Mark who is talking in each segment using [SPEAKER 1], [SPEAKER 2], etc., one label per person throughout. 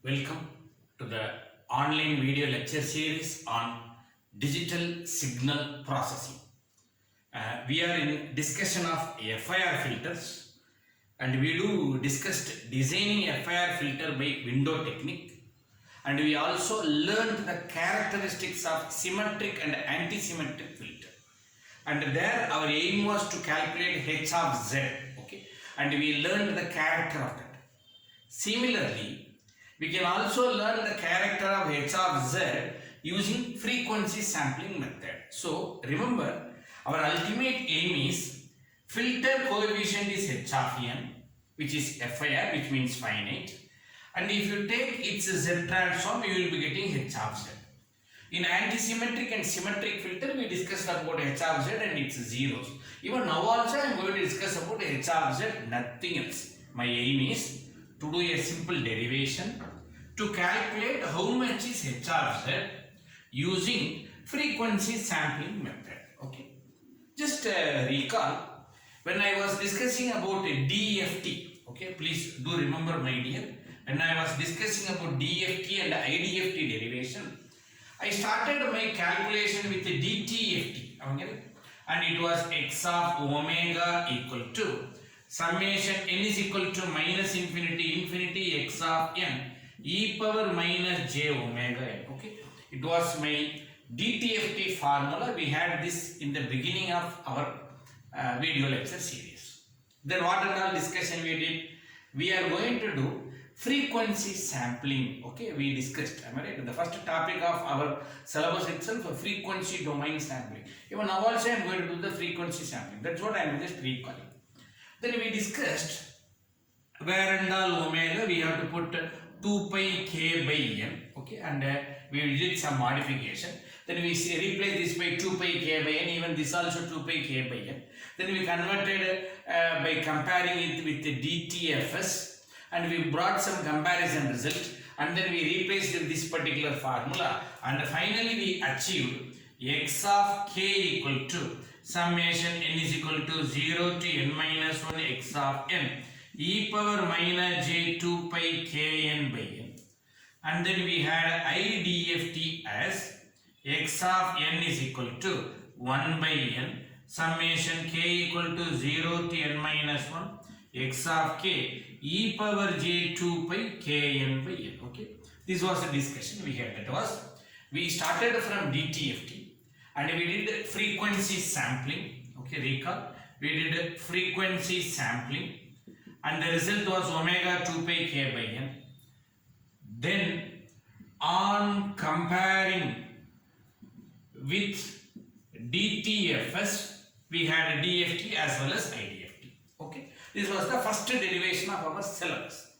[SPEAKER 1] Welcome to the online video lecture series on digital signal processing. We are in discussion of FIR filters, and we do discussed designing FIR filter by window technique, and we also learned the characteristics of symmetric and anti-symmetric filter. And there our aim was to calculate H of Z, okay, and we learned the character of that. Similarly, we can also learn the character of H of Z using frequency sampling method. So remember, our ultimate aim is filter coefficient is H of n, which is FIR, which means finite, and if you take its Z transform, you will be getting H of Z. In anti-symmetric and symmetric filter, we discussed about H of Z and its zeros. Even now also I am going to discuss about H of Z, nothing else. My aim is to do a simple derivation to calculate how much is H of Z using frequency sampling method. Okay. Just recall when I was discussing about a DFT. Okay, please do remember, my dear. When I was discussing about DFT and IDFT derivation, I started my calculation with a DTFT. Okay? And it was x of omega equal to summation n is equal to minus infinity x of n e power minus j omega n. Okay, it was my DTFT formula. We had this in the beginning of our video lecture series. Then what and all discussion we did? We are going to do frequency sampling. Okay, we discussed, am I right? The first topic of our syllabus itself, frequency domain sampling. Even now also I am going to do the frequency sampling. That's what I am just recalling. Then we discussed where and all omega we have to put 2 pi k by n, okay, and we did some modification. Then we replace this by 2 pi k by n, even this also 2 pi k by n. Then we converted by comparing it with the DTFS, and we brought some comparison result, and then we replaced this particular formula, and finally we achieved x of k equal to summation n is equal to 0 to n minus 1 x of n e power minus j 2 pi k n by n, and then we had IDFT as x of n is equal to 1 by n summation k equal to 0 to n minus 1 x of k e power j 2 pi k n by n. Okay, this was the discussion we had. That was, we started from DTFT and we did frequency sampling. Okay, recall, we did frequency sampling and the result was omega 2 pi k by n. Then on comparing with DTFS, we had DFT as well as IDFT. Okay, this was the first derivation of our syllabus.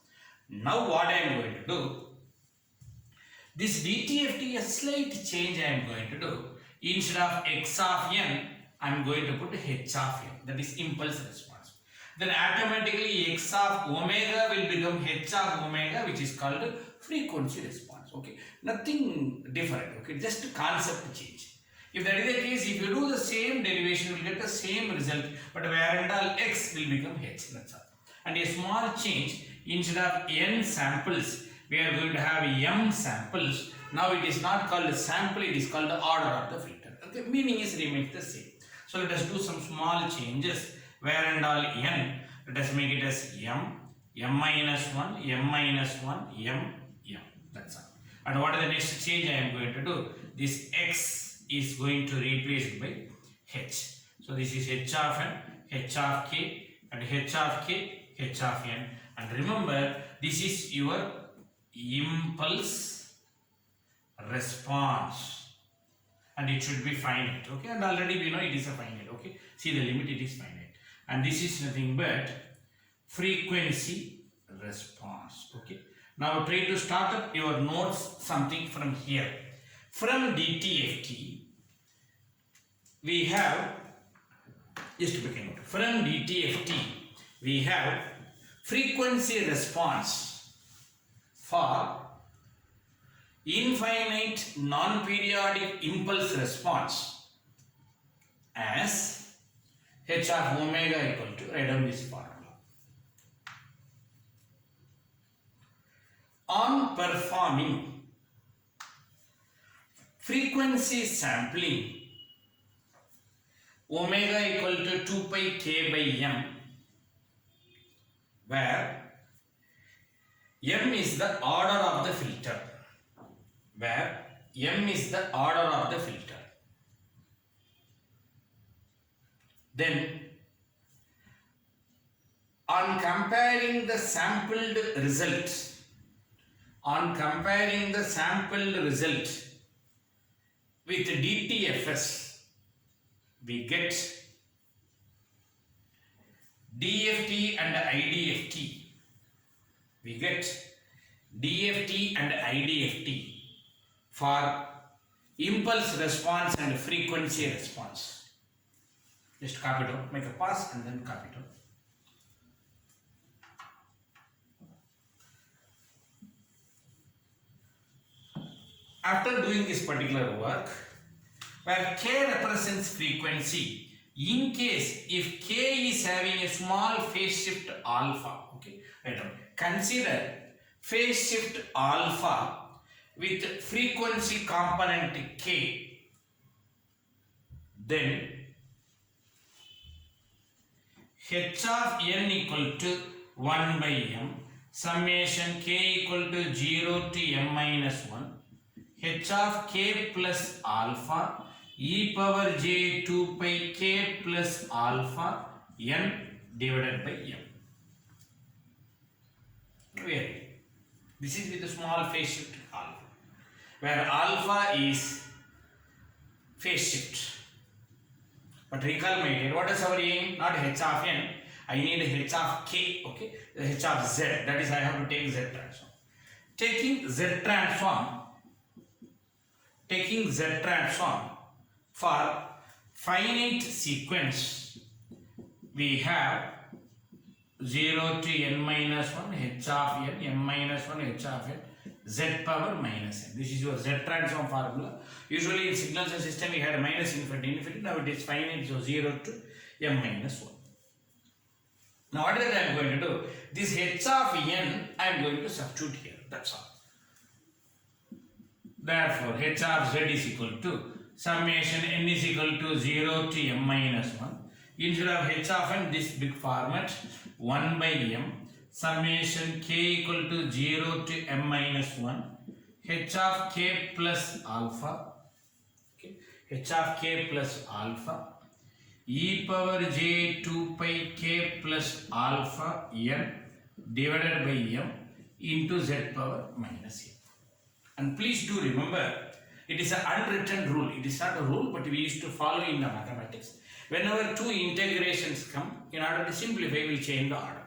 [SPEAKER 1] Now what I am going to do, this DTFT, a slight change I am going to do. Instead of x of n, I am going to put h of n, that is impulse response. Then automatically x of omega will become h of omega, which is called frequency response. Okay, nothing different. Okay, just concept change. If that is the case, if you do the same derivation, you will get the same result, but where and all x will become h. That's all. And a small change, instead of n samples, we are going to have m samples. Now it is not called a sample, it is called the order of the filter. Okay, meaning is remains the same. So let us do some small changes. Where and all n, let us make it as m, m minus 1, m minus 1, m. That's all. And what is the next change I am going to do? This x is going to replace it by h. So this is h of n, h of k, and h of k, h of n. And remember, this is your impulse response, and it should be finite. Okay, and already we know it is a finite. Okay, see the limit, it is finite, and this is nothing but frequency response. Okay, now try to start up your notes something from here. From DTFT we have, just begin from DTFT we have frequency response for infinite non-periodic impulse response as h of omega equal to, write down this formula. on performing frequency sampling omega equal to 2 pi k by m, where m is the order of the filter, where m is the order of the filter. Then on comparing the sampled result, with DTFS, we get DFT and IDFT. For impulse response and frequency response. Just copy it out, make a pass and then copy it out. After doing this particular work, where k represents frequency, in case if k is having a small phase shift alpha, okay, consider phase shift alpha with frequency component k, then h of n equal to 1 by m, summation k equal to 0 to m minus 1, h of k plus alpha e power j 2 pi k plus alpha n divided by m. Where this is with a small phase shift alpha, where alpha is phase shift. But recall my dear, what is our aim? Not h of n, I need h of k, okay, h of z, that is I have to take z transform. Taking z transform for finite sequence, we have 0 to n minus 1 h of n, m minus 1 h of n, z power minus n. This is your z transform formula. Usually in signals and system we had minus infinity, now it is finite, so 0 to m minus 1. Now what is that I am going to do? This h of n I am going to substitute here, that's all. Therefore, h of z is equal to summation n is equal to 0 to m minus 1. Instead of h of n, this big format 1 by m, summation k equal to 0 to m minus 1, h of k plus alpha, okay, h of k plus alpha, e power j 2 pi k plus alpha n divided by m into z power minus n. And please do remember, it is an unwritten rule. It is not a rule, but we used to follow in the mathematics. Whenever two integrations come, in order to simplify, we will change the order.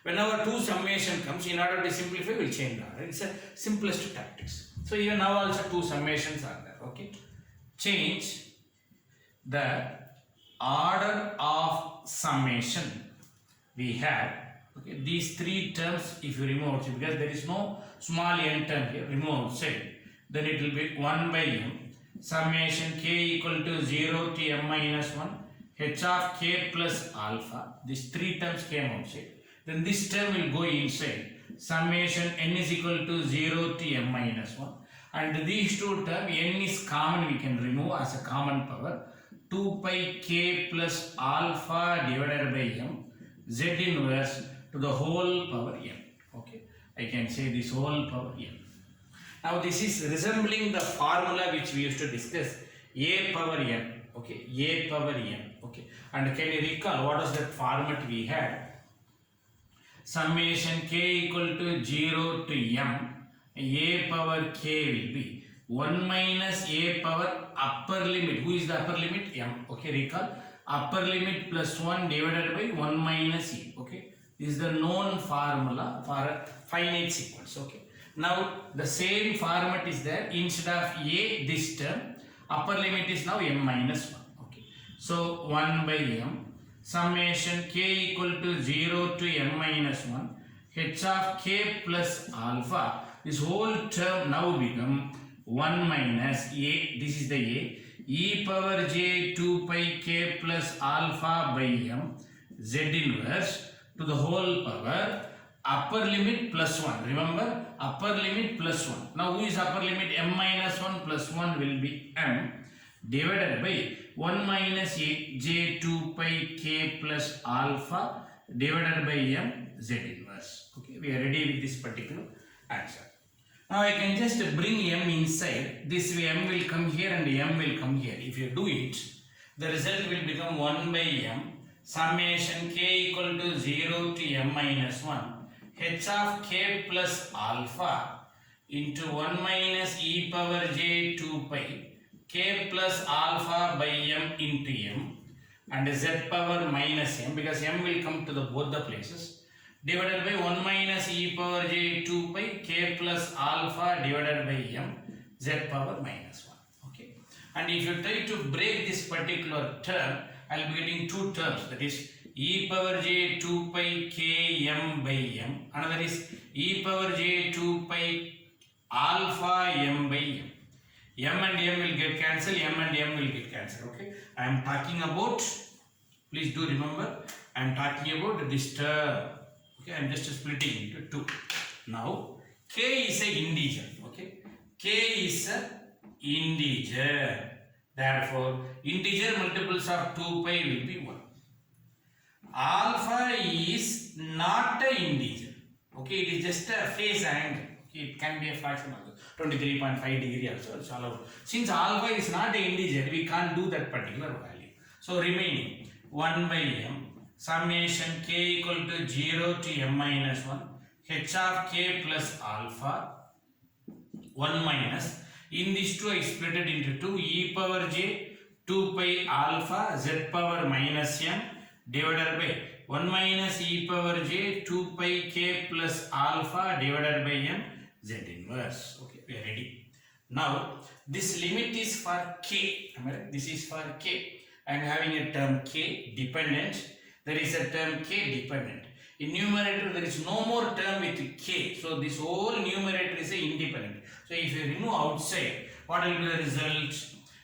[SPEAKER 1] Whenever two summation comes, in order to simplify, we will change the order. It's a simplest tactics. So even now also two summations are there. Okay, change the order of summation. We have, okay, these three terms. If you remove, because there is no small n term here, remove outside, then it will be 1 by m, summation k equal to 0 to m minus 1, h of k plus alpha. These three terms came outside. Then this term will go inside, summation n is equal to 0 to m minus 1. And these two terms, n is common, we can remove as a common power, 2 pi k plus alpha divided by m, z inverse to the whole power n. Okay, I can say this whole power n. Now this is resembling the formula which we used to discuss, a power n. Okay, a power n. Okay, and can you recall what was that format we had? Summation k equal to 0 to m, a power k will be 1 minus a power upper limit. Who is the upper limit? M. Okay, recall, upper limit plus 1 divided by 1 minus e. Okay, this is the known formula for a finite sequence. Okay, now the same format is there. Instead of a, this term, upper limit is now m minus 1. Okay, so 1 by m, summation k equal to 0 to m minus 1, h of k plus alpha, this whole term now become 1 minus a, this is the a, e power j 2 pi k plus alpha by m, z inverse to the whole power upper limit plus 1. Remember, upper limit plus 1. Now, who is upper limit? M minus 1 plus 1 will be M divided by 1 minus j2 pi k plus alpha divided by M z inverse. Okay, we are ready with this particular answer. Now, I can just bring M inside. This way M will come here and M will come here. If you do it, the result will become 1 by M summation k equal to 0 to M minus 1 h of k plus alpha into 1 minus e power j 2 pi k plus alpha by M into M and z power minus M, because M will come to the both the places, divided by 1 minus e power j 2 pi k plus alpha divided by M z power minus 1. Okay. And if you try to break this particular term, I will be getting two terms, that is e power j 2 pi k m by M, another is e power j 2 pi alpha m by M. M and M will get cancelled, M and M will get cancelled. Okay. I am talking about, please do remember, I am talking about this term. Okay, I am just splitting into two. Now, k is a integer. Okay, k is a integer. Therefore, integer multiples of 2 pi will be 1. Alpha is not an integer. Okay, it is just a phase angle. Okay, it can be a fraction also. 23.5 degree also is allowed. Since alpha is not an integer, we can't do that particular value. So, remaining 1 by M summation k equal to 0 to M minus 1 h of k plus alpha 1 minus, in these two I split it into 2, e power j 2 pi alpha z power minus M divided by 1 minus e power j 2 pi k plus alpha divided by M z inverse. Okay, we are ready. Now, this limit is for k. This is for k. I am having a term k dependent. There is a term k dependent. In numerator, there is no more term with k. So, this whole numerator is a independent. So, if you remove outside, what will be the result?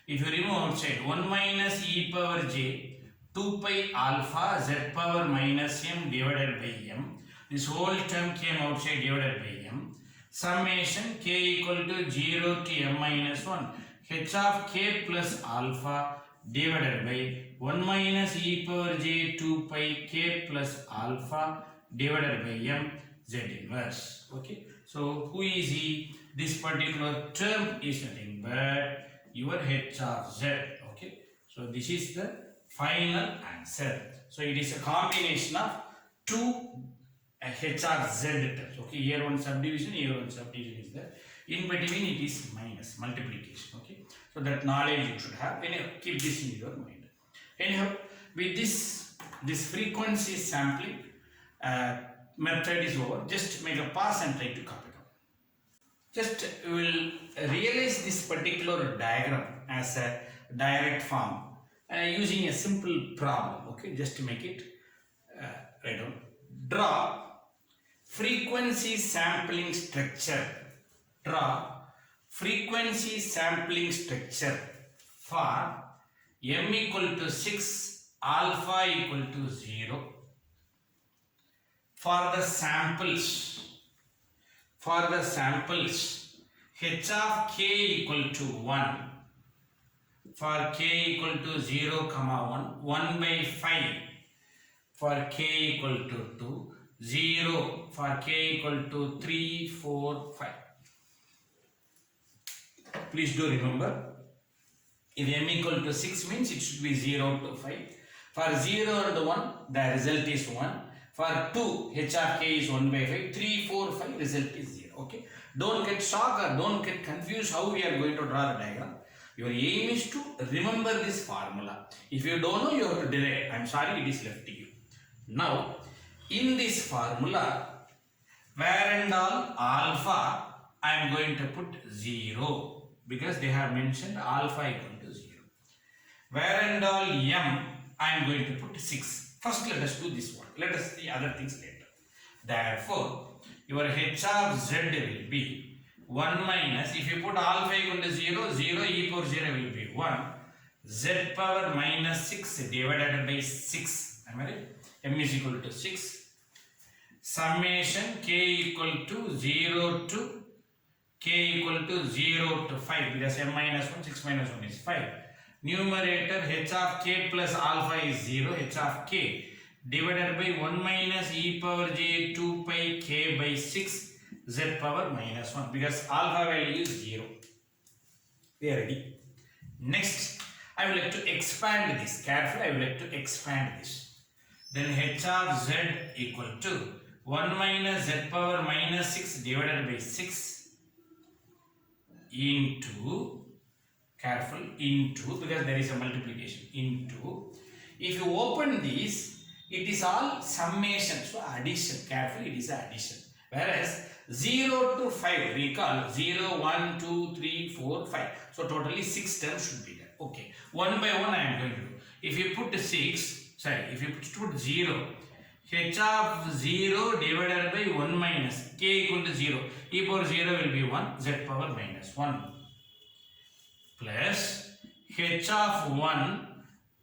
[SPEAKER 1] If you remove outside, 1 minus e power j 2 pi alpha z power minus M divided by M. This whole term came outside divided by M. Summation k equal to 0 to M minus 1 h of k plus alpha divided by 1 minus e power j 2 pi k plus alpha divided by M z inverse. Okay. So, who is he? This particular term is nothing but your h of z. Okay. So, this is the final answer. So, it is a combination of two h of z terms. Okay. Here one subdivision, here one subdivision is there. In between it is minus multiplication. Okay. So, that knowledge you should have. Anyhow, keep this in your mind. Anyhow, with this frequency sampling method is over. Just make a pass and try to copy it out. Just we will realize this particular diagram as a direct form using a simple problem. Okay, just to make it write down. Draw frequency sampling structure. Draw frequency sampling structure for M equal to 6, alpha equal to 0. For the samples, h of k equal to 1. For k equal to 0, 1, 1 by 5. For k equal to 2, 0. For k equal to 3, 4, 5. Please do remember, if m equal to 6 means it should be 0 to 5. For 0 and 1, the result is 1. For 2, h of k is 1 by 5. 3, 4, 5, result is 0. Okay. Don't get shocked or don't get confused how we are going to draw the diagram. Your aim is to remember this formula. If you don't know, you have to derive. I am sorry, it is left to you. Now, in this formula, where and all alpha, I am going to put 0. Because they have mentioned alpha equal to 0. Where and all m, I am going to put 6. First, let us do this one. Let us see other things later. Therefore, your h of z will be 1 minus, if you put alpha equal to 0, 0 e power 0 will be 1. Z power minus 6 divided by 6. Am I right? M is equal to 6. summation k equal to 0 to k equal to 0 to 5 because m minus 1, 6 minus 1 is 5. Numerator h of k plus alpha is 0, h of k divided by 1 minus e power j 2 pi k by 6 z power minus 1 because alpha value is 0. We are ready. Next, I would like to expand this. Carefully, I would like to expand this. Then h of z equal to 1 minus z power minus 6 divided by 6 into, careful, into, because there is a multiplication, into, if you open this, it is all summation, so addition, careful, it is addition. Whereas 0 to 5, recall 0, 1, 2, 3, 4, 5. So totally 6 terms should be there. Okay, one by one I am going to do. If you put 6, if you put 0, h of 0 divided by 1 minus k equal to 0, e power 0 will be 1, z power minus 1 plus h of 1,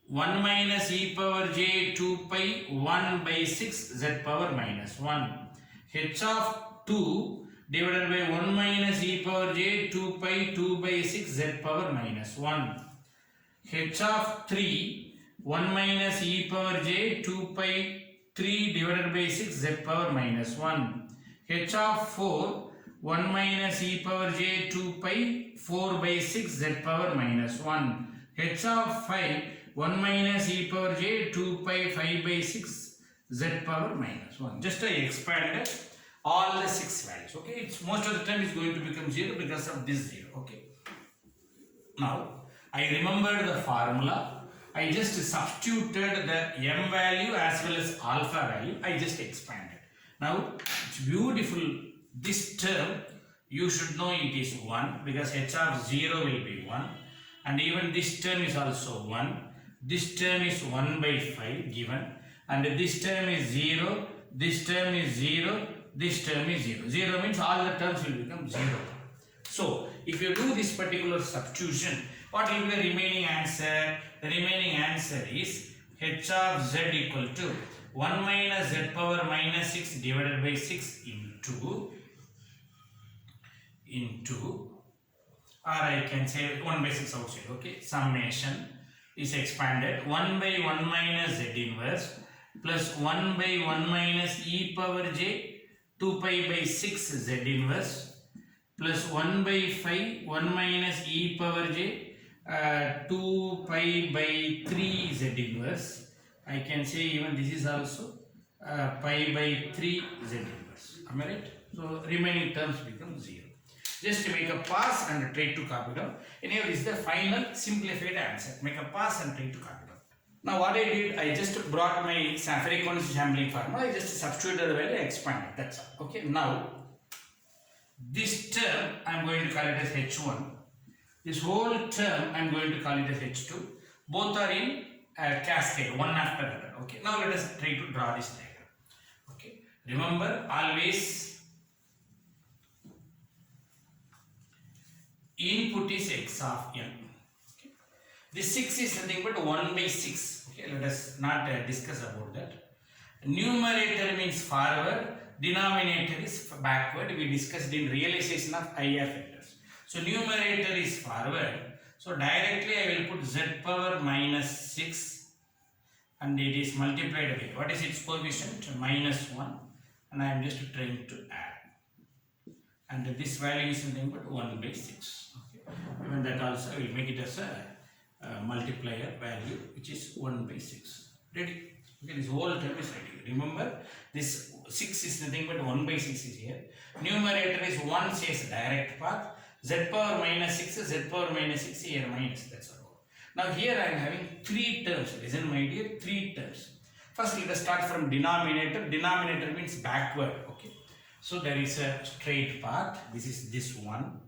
[SPEAKER 1] 1 minus e power j 2 pi 1 by 6 z power minus 1, h of 2 divided by 1 minus e power j 2 pi 2 by 6 z power minus 1, h of 3 1 minus e power j 2 pi 3 divided by 6 z power minus 1, h of 4 1 minus e power j 2 pi 4 by 6 z power minus 1, h of 5 1 minus e power j 2 pi 5 by 6 z power minus 1. Just I expanded all the 6 values. Okay, it's most of the time is going to become 0 because of this 0. Okay, now I remembered the formula. I just substituted the m value as well as alpha value. I just expanded. Now it's beautiful. This term you should know it is 1 because h of 0 will be 1, and even this term is also 1. This term is 1 by 5 given, and this term is 0. This term is 0. This term is 0. 0 means all the terms will become 0. So if you do this particular substitution, what will be the remaining answer? The remaining answer is h of z equal to 1 minus z power minus 6 divided by 6 into, or I can say 1 by 6 outside. Okay, summation is expanded 1 by 1 minus z inverse plus 1 by 1 minus e power j 2 pi by 6 z inverse plus 1 by 5 1 minus e power j 2 pi by 3 z inverse. I can say even this is also pi by 3 z inverse. Am I right? So remaining terms become 0. Just make a pass and try to copy down. Anyway, this is the final simplified answer. Make a pass and try to copy down. Now what I did, I just brought my frequency sampling formula. I just substituted the value, expanded. That's all. Okay. Now this term I am going to call it as h1. This whole term I am going to call it as h2. Both are in cascade, one after another. Okay. Now let us try to draw this diagram. Okay. Remember, always input is x of n. Okay. This 6 is nothing but 1 by 6. Okay. Let us not discuss about that. Numerator means forward. Denominator is backward. We discussed in realization of IR factors. So numerator is forward. So directly I will put z power minus 6 and it is multiplied by, what is its coefficient? Minus 1, and I am just trying to add. And this value is nothing but 1 by 6. Okay. Even that also I will make it as a multiplier value which is 1 by 6. Ready? Okay, this whole term is ready. Remember, this 6 is nothing but 1 by 6 is here. Numerator is 1 says direct path. Z power minus 6, Z power minus 6 here minus, that's all. Now here I am having 3 terms. Listen my dear, 3 terms. First let us start from denominator. Denominator means backward. Okay. So there is a straight path. This is this one.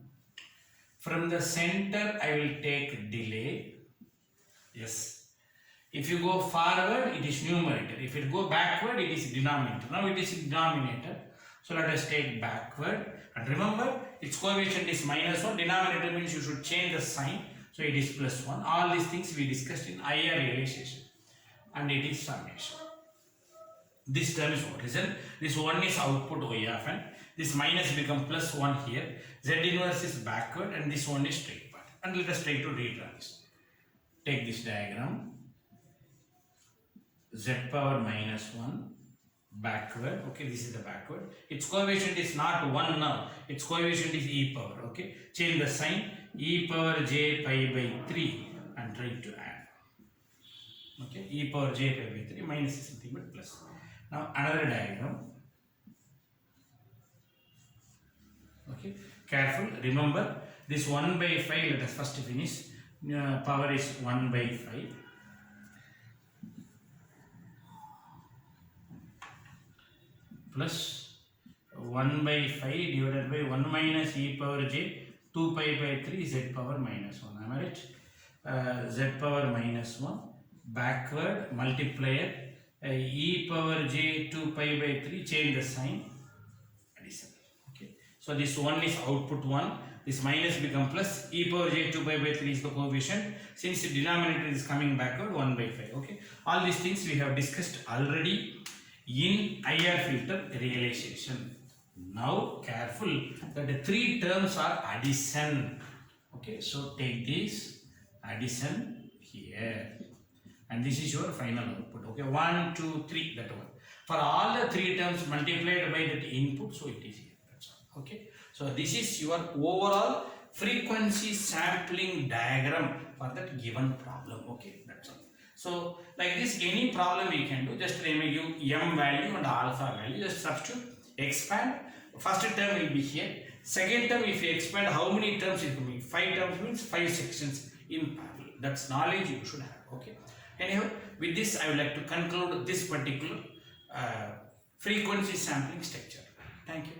[SPEAKER 1] From the center I will take delay. Yes. If you go forward, it is numerator. If it go backward, it is denominator. Now it is denominator. So let us take backward. And remember, its coefficient is minus 1. Denominator means you should change the sign. So it is plus 1. All these things we discussed in IR realization. And it is summation. This term is what? Listen, this 1 is output y of n. This minus become plus 1 here. Z inverse is backward and this one is straight part. And let us try to redraw this. Take this diagram. Z power minus 1 backward. Okay, this is the backward. Its coefficient is not 1 now. Its coefficient is e power. Okay, change the sign. E power j pi by 3 and try to add. Okay, e power j pi by 3 minus is something but plus. Now another diagram. Okay, careful. Remember this 1 by 5. Let us first finish. Power is 1 by 5. Plus 1 by 5 divided by 1 minus e power j 2 pi by 3 z power minus 1. Am I right? Z power minus 1 backward multiplier e power j 2 pi by 3, change the sign, addition. Okay, so this 1 is output 1, this minus become plus, e power j 2 pi by 3 is the coefficient, since the denominator is coming backward 1 by 5. Okay, all these things we have discussed already in IR filter realization. Now careful that the three terms are addition. Okay, so take this addition here and this is your final output. Okay, 1 2 3, that one. For all the three terms multiplied by that input, so it is here. That's all. Okay, so this is your overall frequency sampling diagram for that given problem. Okay, that's all. So like this, any problem we can do, just let me give m value and alpha value, just substitute, expand. First term will be here. Second term, if you expand, how many terms it will be? 5 terms means 5 sections in parallel. That's knowledge you should have. Okay. Anyhow, with this I would like to conclude this particular frequency sampling structure. Thank you.